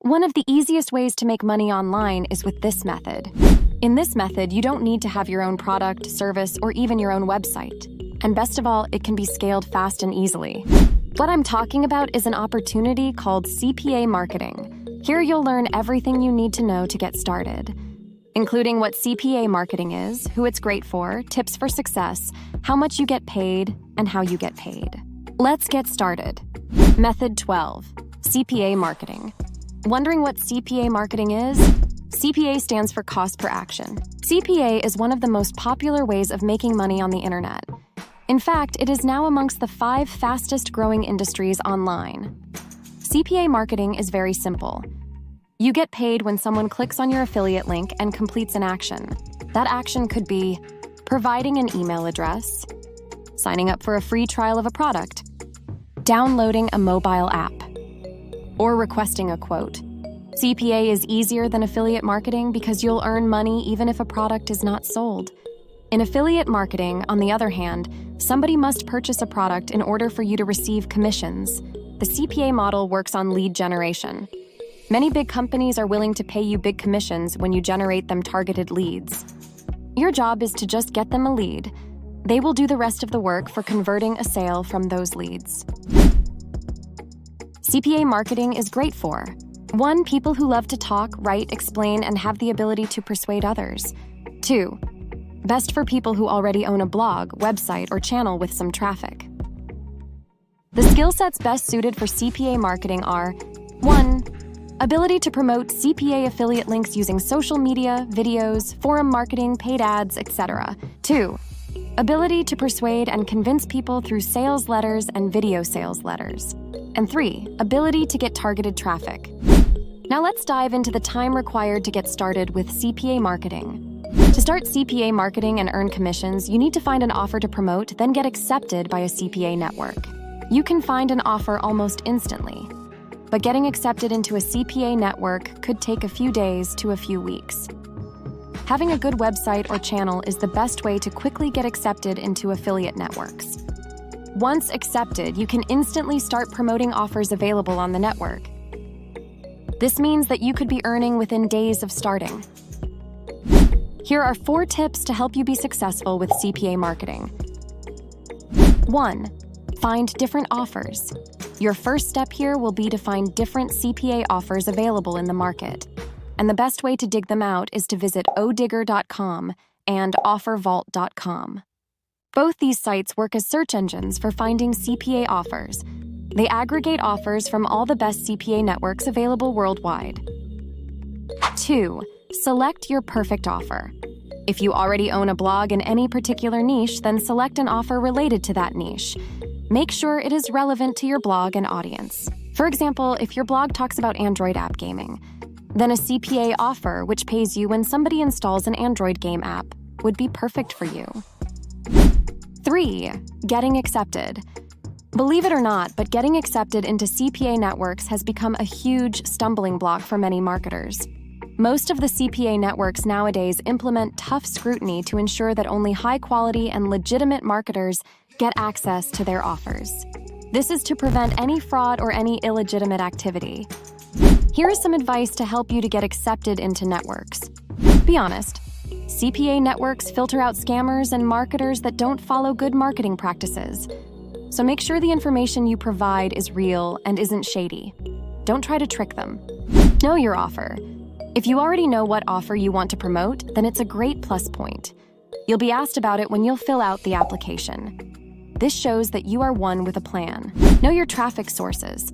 One of the easiest ways to make money online is with this method. In this method, you don't need to have your own product, service, or even your own website. And best of all, it can be scaled fast and easily. What I'm talking about is an opportunity called CPA Marketing. Here you'll learn everything you need to know to get started, including what CPA Marketing is, who it's great for, tips for success, how much you get paid, and how you get paid. Let's get started. Method 12, CPA Marketing. Wondering what CPA Marketing is? CPA stands for cost per action. CPA is one of the most popular ways of making money on the internet. In fact, it is now amongst the 5 fastest growing industries online. CPA marketing is very simple. You get paid when someone clicks on your affiliate link and completes an action. That action could be providing an email address, signing up for a free trial of a product, downloading a mobile app, or requesting a quote. CPA is easier than affiliate marketing because you'll earn money even if a product is not sold. In affiliate marketing, on the other hand, somebody must purchase a product in order for you to receive commissions. The CPA model works on lead generation. Many big companies are willing to pay you big commissions when you generate them targeted leads. Your job is to just get them a lead. They will do the rest of the work for converting a sale from those leads. CPA marketing is great for 1. People who love to talk, write, explain, and have the ability to persuade others. 2. Best for people who already own a blog, website, or channel with some traffic. The skill sets best suited for CPA marketing are 1. Ability to promote CPA affiliate links using social media, videos, forum marketing, paid ads, etc. 2. Ability to persuade and convince people through sales letters and video sales letters. And 3. Ability to get targeted traffic. Now let's dive into the time required to get started with CPA marketing. To start CPA marketing and earn commissions, you need to find an offer to promote, then get accepted by a CPA network. You can find an offer almost instantly, but getting accepted into a CPA network could take a few days to a few weeks. Having a good website or channel is the best way to quickly get accepted into affiliate networks. Once accepted, you can instantly start promoting offers available on the network. This means that you could be earning within days of starting. Here are 4 tips to help you be successful with CPA marketing. 1. Find different offers. Your first step here will be to find different CPA offers available in the market. And the best way to dig them out is to visit odigger.com and offervault.com. Both these sites work as search engines for finding CPA offers. They aggregate offers from all the best CPA networks available worldwide. 2. Select your perfect offer. If you already own a blog in any particular niche, then select an offer related to that niche. Make sure it is relevant to your blog and audience. For example, if your blog talks about Android app gaming, then a CPA offer which pays you when somebody installs an Android game app would be perfect for you. 3. Getting accepted. Believe it or not, but getting accepted into CPA networks has become a huge stumbling block for many marketers. Most of the CPA networks nowadays implement tough scrutiny to ensure that only high-quality and legitimate marketers get access to their offers. This is to prevent any fraud or any illegitimate activity. Here is some advice to help you to get accepted into networks. Be honest. CPA networks filter out scammers and marketers that don't follow good marketing practices. So make sure the information you provide is real and isn't shady. Don't try to trick them. Know your offer. If you already know what offer you want to promote, then it's a great plus point. You'll be asked about it when you'll fill out the application. This shows that you are one with a plan. Know your traffic sources.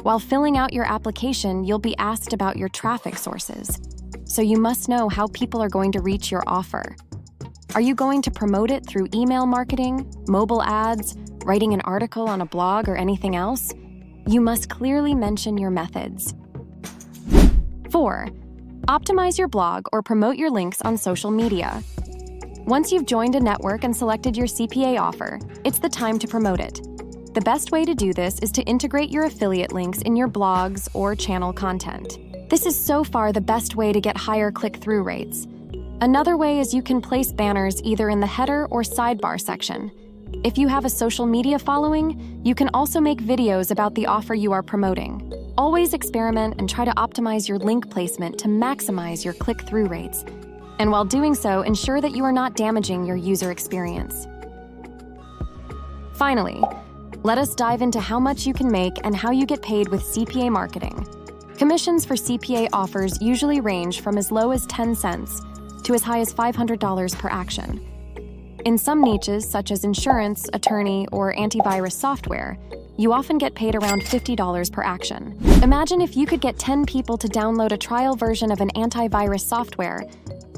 While filling out your application, you'll be asked about your traffic sources. So you must know how people are going to reach your offer. Are you going to promote it through email marketing, mobile ads, writing an article on a blog, or anything else? You must clearly mention your methods. 4. Optimize your blog or promote your links on social media. Once you've joined a network and selected your CPA offer, it's the time to promote it. The best way to do this is to integrate your affiliate links in your blogs or channel content. This is so far the best way to get higher click-through rates. Another way is you can place banners either in the header or sidebar section. If you have a social media following, you can also make videos about the offer you are promoting. Always experiment and try to optimize your link placement to maximize your click-through rates. And while doing so, ensure that you are not damaging your user experience. Finally, let us dive into how much you can make and how you get paid with CPA marketing. Commissions for CPA offers usually range from as low as 10 cents to as high as $500 per action. In some niches, such as insurance, attorney, or antivirus software, you often get paid around $50 per action. Imagine if you could get 10 people to download a trial version of an antivirus software,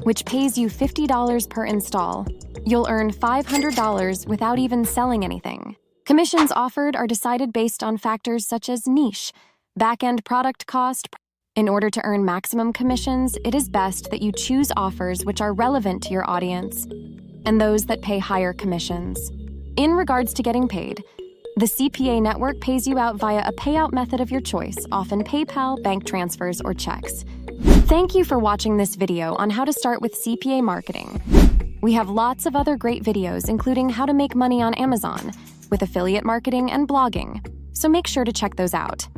which pays you $50 per install. You'll earn $500 without even selling anything. Commissions offered are decided based on factors such as niche, back-end product cost. In order to earn maximum commissions, it is best that you choose offers which are relevant to your audience and those that pay higher commissions. In regards to getting paid, the CPA network pays you out via a payout method of your choice, often PayPal, bank transfers, or checks. Thank you for watching this video on how to start with CPA marketing. We have lots of other great videos, including how to make money on Amazon with affiliate marketing and blogging, so make sure to check those out.